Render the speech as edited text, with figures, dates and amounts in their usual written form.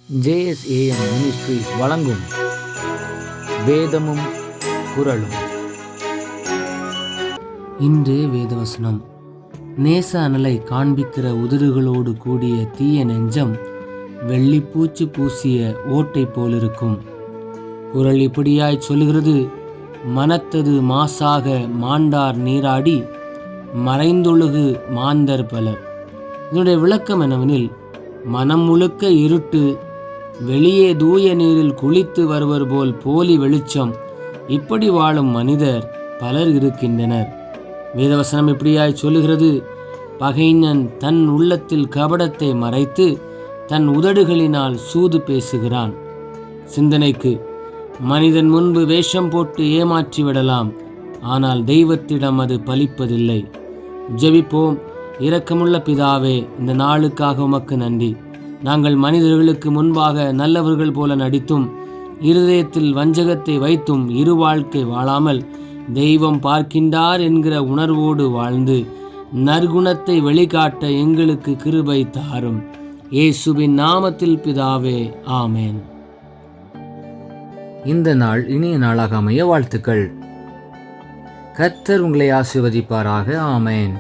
JSAM ministries வழங்கும் வேதமும் குறளும். இன்று வேதவசனம். நேச அனலை காண்பிக்கிற உதடுகளோடு கூடிய தீய நெஞ்சம் வெள்ளிப்பூச்சு பூசிய ஓட்டை போலிருக்கும். குறள் இப்படியாய் சொல்லுகிறது: மனத்தது மாசாக மாண்டார் நீராடி மறைந்தொழுகு மாந்தர் பலர். இதனுடைய விளக்கம் என்னவெனில், மனம் முழுக்க இருட்டு, வெளியே தூய நீரில் குளித்து வருவர் போல் போலி வெளிச்சம், இப்படி வாழும் மனிதர் பலர் இருக்கின்றனர். வேதவசனம் இப்படியாய் சொல்லுகிறது: பகைஞன் தன் உள்ளத்தில் கபடத்தை மறைத்து தன் உதடுகளினால் சூது பேசுகிறான். சிந்தனைக்கு: மனிதன் முன்பு வேஷம் போட்டு ஏமாற்றி விடலாம், ஆனால் தெய்வத்திடம் அது பலிப்பதில்லை. ஜெபிப்போம். இரக்கமுள்ள பிதாவே, இந்த நாளுக்காக உமக்கு நன்றி. நாங்கள் மனிதர்களுக்கு முன்பாக நல்லவர்கள் போல நடித்தும் இருதயத்தில் வஞ்சகத்தை வைத்தும் இரு வாழ்க்கை வாழாமல் தெய்வம் பார்க்கின்றார் என்கிற உணர்வோடு வாழ்ந்து நற்குணத்தை வெளிக்காட்ட எங்களுக்கு கிருபை தாரும். இயேசுவின் நாமத்தில் பிதாவே, ஆமேன். இந்த நாள் இனிய நாளாக அமைய வாழ்த்துக்கள். கர்த்தர் உங்களை ஆசீர்வதிப்பாராக. ஆமேன்.